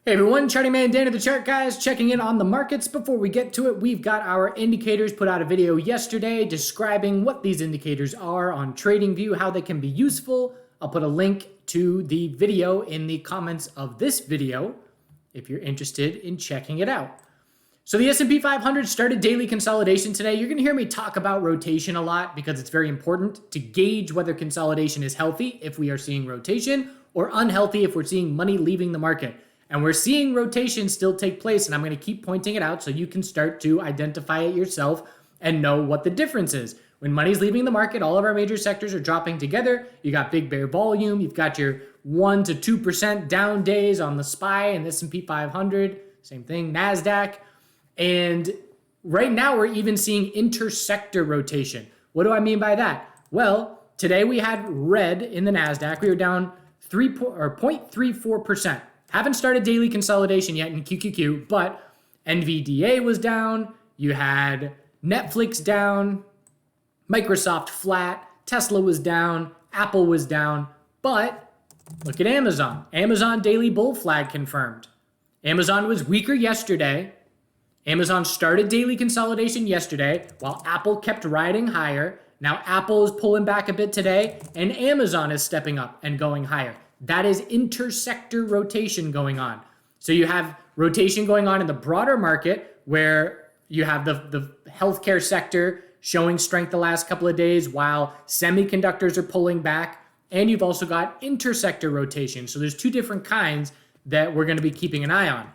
Hey everyone, Charting Man Dan of the Chart Guys checking in on the markets. Before we get to it, we've got our indicators. Put out a video yesterday describing what these indicators are on TradingView, how they can be useful. I'll put a link to the video in the comments of this video if you're interested in checking it out. So the S&P 500 started daily consolidation today. You're going to hear me talk about rotation a lot because it's very important to gauge whether consolidation is healthy if we are seeing rotation or unhealthy if we're seeing money leaving the market. And we're seeing rotation still take place, and I'm going to keep pointing it out so you can start to identify it yourself and know what the difference is. When money's leaving the market, all of our major sectors are dropping together. You got big bear volume. You've got your 1 to 2% down days on the SPY and the S&P 500. Same thing, NASDAQ. And right now, we're even seeing intersector rotation. What do I mean by that? Well, today we had red in the NASDAQ. We were down 0.34%. Haven't started daily consolidation yet in QQQ, but NVDA was down. You had Netflix down, Microsoft flat, Tesla was down, Apple was down, but look at Amazon. Amazon daily bull flag confirmed. Amazon was weaker yesterday. Amazon started daily consolidation yesterday while Apple kept riding higher. Now Apple is pulling back a bit today and Amazon is stepping up and going higher. That is intersector rotation going on. So you have rotation going on in the broader market where you have the healthcare sector showing strength the last couple of days while semiconductors are pulling back. And you've also got intersector rotation. So there's two different kinds that we're going to be keeping an eye on.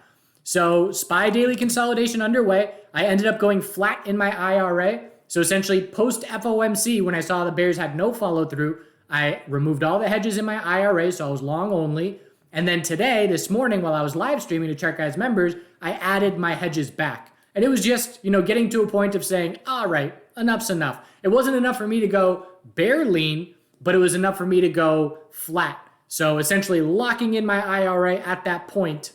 So SPY daily consolidation underway. I ended up going flat in my IRA. So essentially post FOMC, when I saw the bears had no follow through, I removed all the hedges in my IRA, so I was long only. And then today, this morning, while I was live streaming to Chart Guys members, I added my hedges back. And it was just, getting to a point of saying, all right, enough's enough. It wasn't enough for me to go bear lean, but it was enough for me to go flat. So essentially locking in my IRA at that point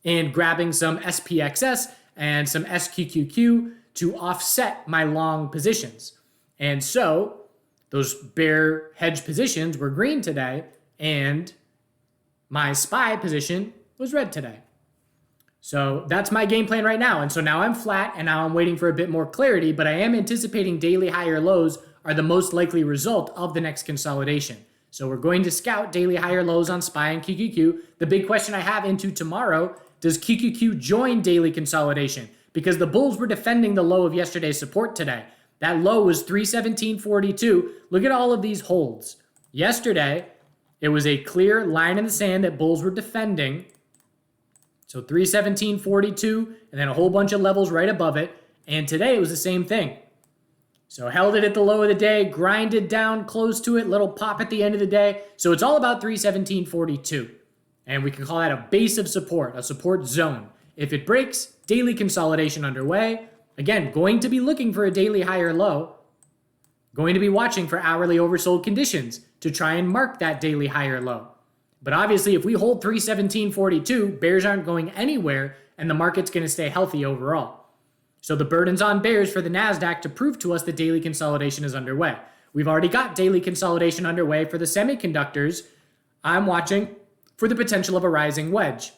and grabbing some SPXS and some SQQQ to offset my long positions. And so those bear hedge positions were green today, and my SPY position was red today. So that's my game plan right now. And so now I'm flat, and now I'm waiting for a bit more clarity, but I am anticipating daily higher lows are the most likely result of the next consolidation. So we're going to scout daily higher lows on SPY and QQQ. The big question I have into tomorrow, does QQQ join daily consolidation? Because the bulls were defending the low of yesterday's support today. That low was 317.42. Look at all of these holds. Yesterday, it was a clear line in the sand that bulls were defending. So 317.42 and then a whole bunch of levels right above it. And today it was the same thing. So held it at the low of the day, grinded down close to it, little pop at the end of the day. So it's all about 317.42. And we can call that a base of support, a support zone. If it breaks, daily consolidation underway. Again, going to be looking for a daily higher low, going to be watching for hourly oversold conditions to try and mark that daily higher low. But obviously, if we hold 317.42, bears aren't going anywhere, and the market's going to stay healthy overall. So the burden's on bears for the NASDAQ to prove to us that daily consolidation is underway. We've already got daily consolidation underway for the semiconductors. I'm watching for the potential of a rising wedge.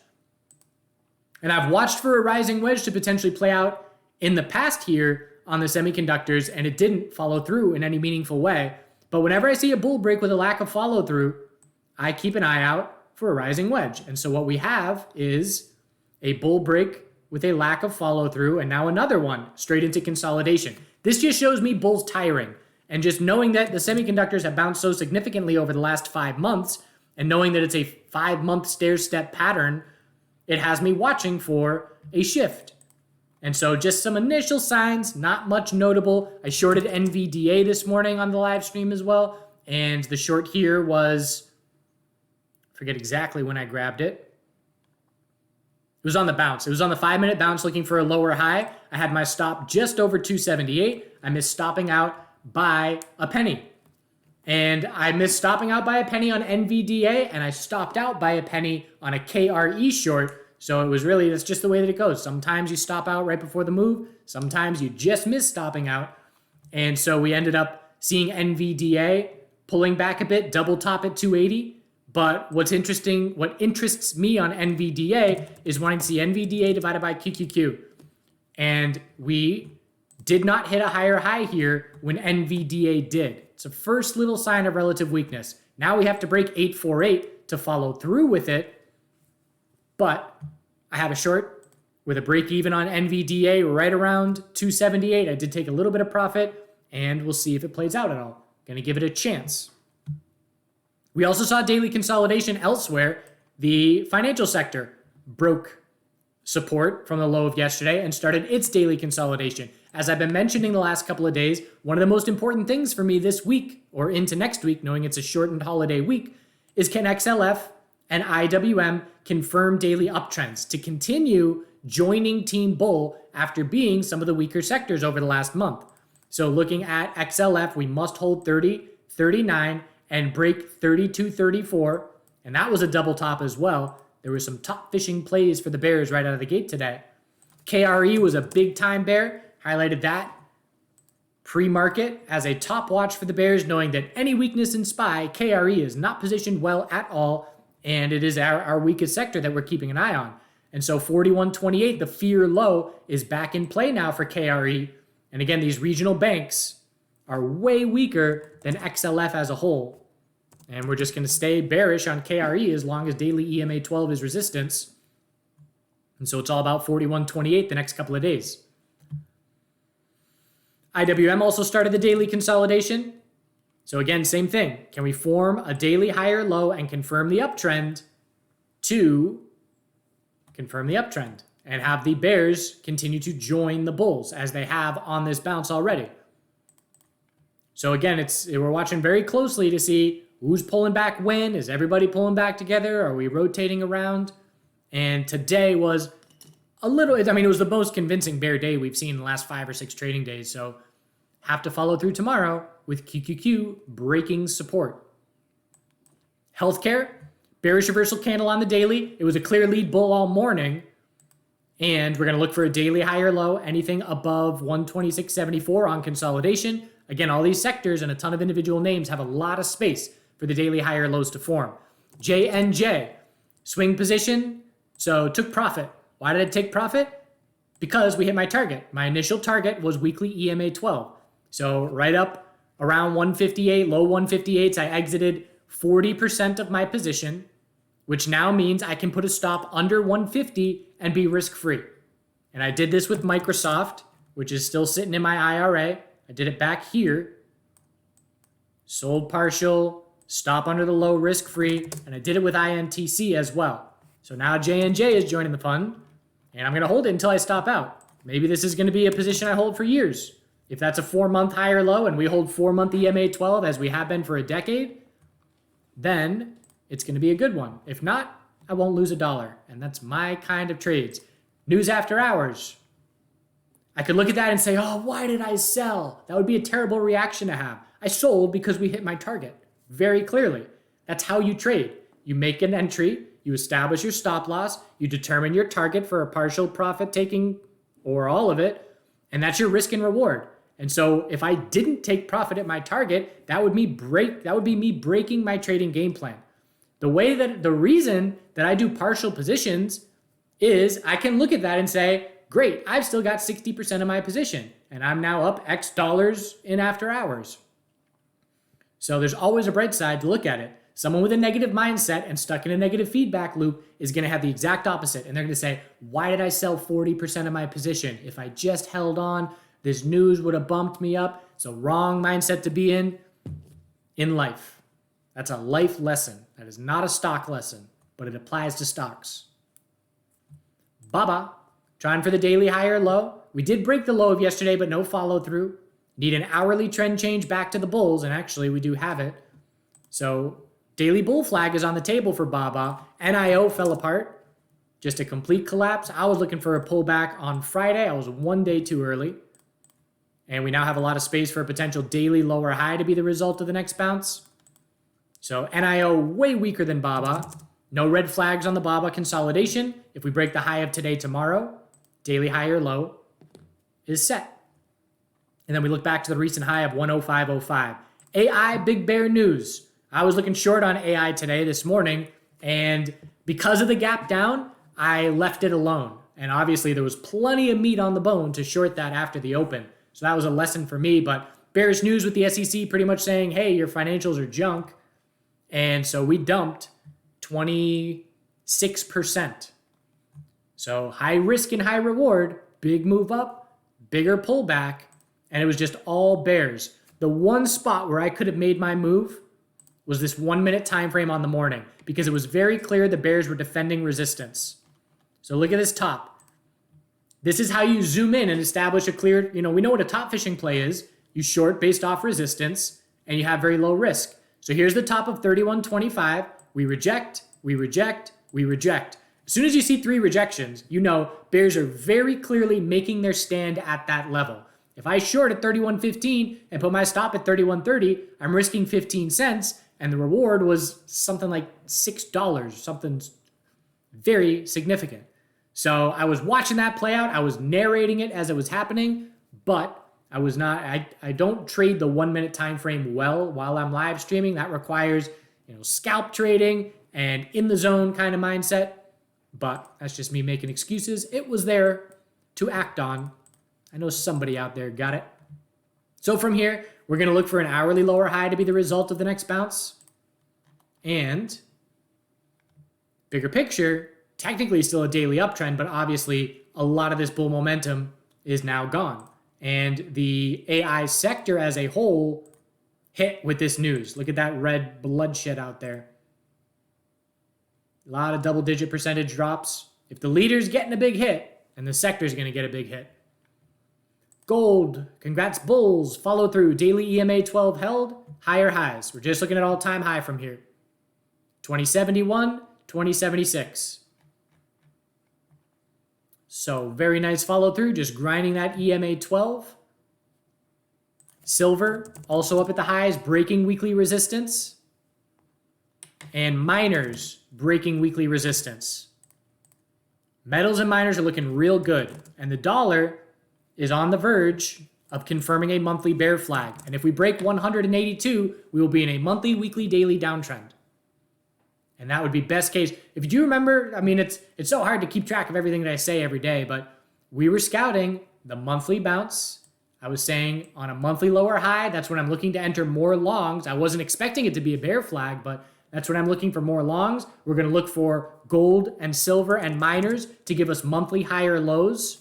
And I've watched for a rising wedge to potentially play out in the past here on the semiconductors, and it didn't follow through in any meaningful way. But whenever I see a bull break with a lack of follow through, I keep an eye out for a rising wedge. And so what we have is a bull break with a lack of follow through, and now another one straight into consolidation. This just shows me bulls tiring. And just knowing that the semiconductors have bounced so significantly over the last 5 months, and knowing that it's a 5-month stair-step pattern, it has me watching for a shift. And so just some initial signs, not much notable. I shorted NVDA this morning on the live stream as well. And the short here was, I forget exactly when I grabbed it. It was on the bounce. It was on the 5-minute bounce looking for a lower high. I had my stop just over 278. I missed stopping out by a penny. And I missed stopping out by a penny on NVDA, and I stopped out by a penny on a KRE short. So it was really, that's just the way that it goes. Sometimes you stop out right before the move. Sometimes you just miss stopping out. And so we ended up seeing NVDA pulling back a bit, double top at 280. But what interests me on NVDA is wanting to see NVDA divided by QQQ. And we did not hit a higher high here when NVDA did. It's a first little sign of relative weakness. Now we have to break 848 to follow through with it. But I have a short with a break even on NVDA right around 278. I did take a little bit of profit, and we'll see if it plays out at all. Going to give it a chance. We also saw daily consolidation elsewhere. The financial sector broke support from the low of yesterday and started its daily consolidation. As I've been mentioning the last couple of days, one of the most important things for me this week or into next week, knowing it's a shortened holiday week, is can XLF and IWM confirm daily uptrends to continue joining Team Bull after being some of the weaker sectors over the last month. So looking at XLF, we must hold 30, 39, and break 32.34, and that was a double top as well. There were some top fishing plays for the bears right out of the gate today. KRE was a big time bear, highlighted that pre-market as a top watch for the bears, knowing that any weakness in SPY, KRE is not positioned well at all, and it is our weakest sector that we're keeping an eye on. And so 41.28, the fear low, is back in play now for KRE. And again, these regional banks are way weaker than XLF as a whole. And we're just going to stay bearish on KRE as long as daily EMA 12 is resistance. And so it's all about 41.28 the next couple of days. IWM also started the daily consolidation. So again, same thing. Can we form a daily higher low and confirm the uptrend to confirm the uptrend and have the bears continue to join the bulls as they have on this bounce already? So again, we're watching very closely to see who's pulling back when. Is everybody pulling back together? Are we rotating around? And today was it was the most convincing bear day we've seen in the last 5 or 6 trading days. So have to follow through tomorrow with QQQ breaking support. Healthcare, bearish reversal candle on the daily. It was a clear lead bull all morning. And we're going to look for a daily higher low, anything above 126.74 on consolidation. Again, all these sectors and a ton of individual names have a lot of space for the daily higher lows to form. JNJ, swing position, so took profit. Why did I take profit? Because we hit my target. My initial target was weekly EMA 12. So right up around 158, low 158s, I exited 40% of my position, which now means I can put a stop under 150 and be risk-free. And I did this with Microsoft, which is still sitting in my IRA. I did it back here. Sold partial, stop under the low, risk-free, and I did it with INTC as well. So now J&J is joining the fund, and I'm going to hold it until I stop out. Maybe this is going to be a position I hold for years. If that's a 4-month higher low and we hold 4-month EMA 12 as we have been for a decade, then it's going to be a good one. If not, I won't lose $1, and that's my kind of trades. News after hours. I could look at that and say, oh, why did I sell? That would be a terrible reaction to have. I sold because we hit my target very clearly. That's how you trade. You make an entry, you establish your stop loss, you determine your target for a partial profit taking or all of it, and that's your risk and reward. And so if I didn't take profit at my target, that would be me breaking my trading game plan. The reason that I do partial positions is I can look at that and say, great, I've still got 60% of my position, and I'm now up X dollars in after hours. So there's always a bright side to look at it. Someone with a negative mindset and stuck in a negative feedback loop is going to have the exact opposite, and they're going to say, why did I sell 40% of my position? If I just held on, this news would have bumped me up. It's a wrong mindset to be in life. That's a life lesson. That is not a stock lesson, but it applies to stocks. Baba, trying for the daily higher low. We did break the low of yesterday, but no follow through. Need an hourly trend change back to the bulls, and actually we do have it. So daily bull flag is on the table for Baba. NIO fell apart. Just a complete collapse. I was looking for a pullback on Friday. I was one day too early. And we now have a lot of space for a potential daily lower high to be the result of the next bounce. So NIO way weaker than Baba. No red flags on the Baba consolidation. If we break the high of today, tomorrow, daily high or low is set. And then we look back to the recent high of 105.05. AI, big bear news. I was looking short on AI today this morning, and because of the gap down, I left it alone. And obviously there was plenty of meat on the bone to short that after the open. So that was a lesson for me, but bearish news with the SEC pretty much saying, hey, your financials are junk. And so we dumped 26%. So high risk and high reward, big move up, bigger pullback, and it was just all bears. The one spot where I could have made my move was this 1 minute time frame on the morning, because it was very clear the bears were defending resistance. So look at this top. This is how you zoom in and establish a clear, we know what a top fishing play is. You short based off resistance and you have very low risk. So here's the top of 31.25. We reject, we reject, we reject. As soon as you see 3 rejections, bears are very clearly making their stand at that level. If I short at 31.15 and put my stop at 31.30, I'm risking 15 cents, and the reward was something like $6, something very significant. So I was watching that play out. I was narrating it as it was happening, but I was not, I don't trade the 1 minute time frame well while I'm live streaming. That requires, scalp trading and in the zone kind of mindset. But that's just me making excuses. It was there to act on. I know somebody out there got it. So from here, we're going to look for an hourly lower high to be the result of the next bounce. And bigger picture, technically still a daily uptrend, but obviously a lot of this bull momentum is now gone. And the AI sector as a whole hit with this news. Look at that red bloodshed out there. A lot of double-digit percentage drops. If the leader's getting a big hit, and the sector's going to get a big hit. Gold, congrats bulls, follow through, daily EMA 12 held, higher highs. We're just looking at all-time high from here. 2071, 2076. So very nice follow through, just grinding that EMA 12. Silver, also up at the highs, breaking weekly resistance. And miners, breaking weekly resistance. Metals and miners are looking real good. And the dollar is on the verge of confirming a monthly bear flag. And if we break 182, we will be in a monthly, weekly, daily downtrend. And that would be best case. If you do remember, it's so hard to keep track of everything that I say every day, but we were scouting the monthly bounce. I was saying on a monthly lower high, that's when I'm looking to enter more longs. I wasn't expecting it to be a bear flag, but that's when I'm looking for more longs. We're going to look for gold and silver and miners to give us monthly higher lows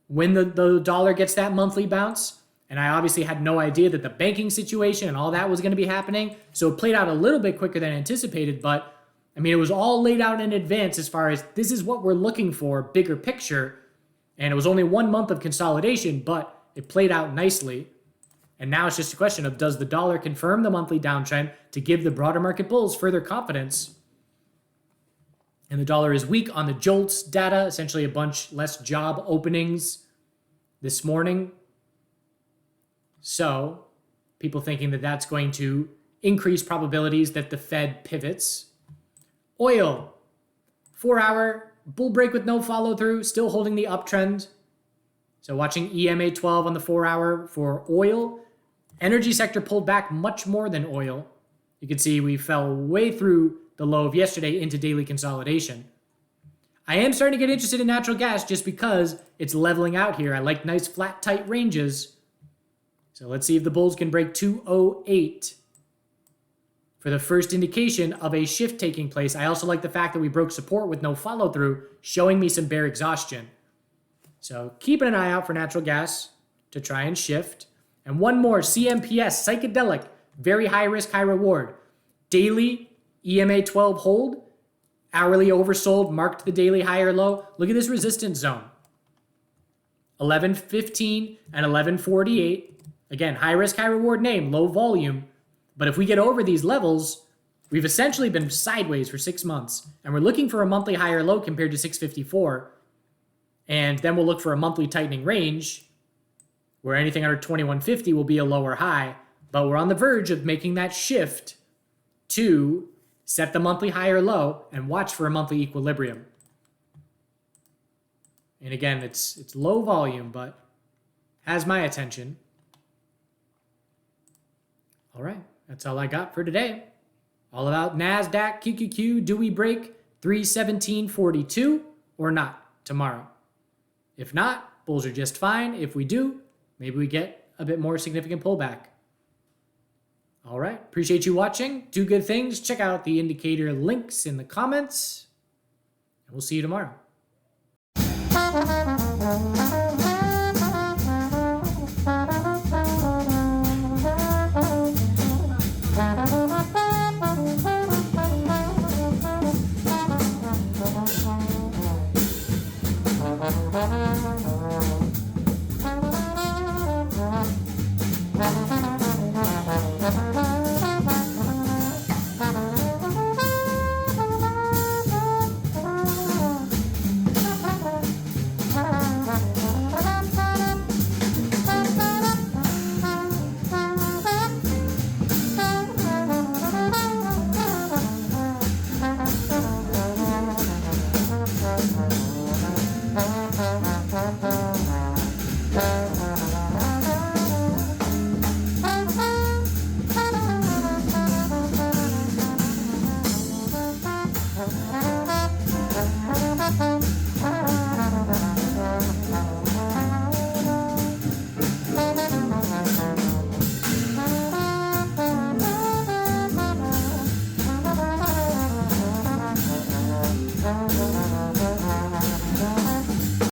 when the dollar gets that monthly bounce. And I obviously had no idea that the banking situation and all that was going to be happening. So it played out a little bit quicker than anticipated, but it was all laid out in advance as far as this is what we're looking for, bigger picture. And it was only 1 month of consolidation, but it played out nicely. And now it's just a question of, does the dollar confirm the monthly downtrend to give the broader market bulls further confidence? And the dollar is weak on the JOLTS data, essentially a bunch less job openings this morning. So people thinking that that's going to increase probabilities that the Fed pivots. Oil, 4-hour bull break with no follow through, still holding the uptrend. So watching EMA 12 on the 4-hour for oil. Energy sector pulled back much more than oil. You can see we fell way through the low of yesterday into daily consolidation. I am starting to get interested in natural gas just because it's leveling out here. I like nice flat tight ranges. So let's see if the bulls can break 208 for the first indication of a shift taking place. I also like the fact that we broke support with no follow through, showing me some bear exhaustion. So keeping an eye out for natural gas to try and shift. And one more, CMPS, psychedelic, very high risk, high reward. Daily EMA 12 hold, hourly oversold, marked the daily high or low. Look at this resistance zone. 11.15 and 11.48. Again, high risk, high reward name, low volume. But if we get over these levels, we've essentially been sideways for 6 months. And we're looking for a monthly high or low compared to 654. And then we'll look for a monthly tightening range where anything under 2150 will be a lower high. But we're on the verge of making that shift to set the monthly high or low and watch for a monthly equilibrium. And again, it's low volume, but has my attention. All right. That's all I got for today. All about NASDAQ, QQQ. Do we break 317.42 or not tomorrow? If not, bulls are just fine. If we do, maybe we get a bit more significant pullback. All right. Appreciate you watching. Do good things. Check out the indicator links in the comments. And we'll see you tomorrow.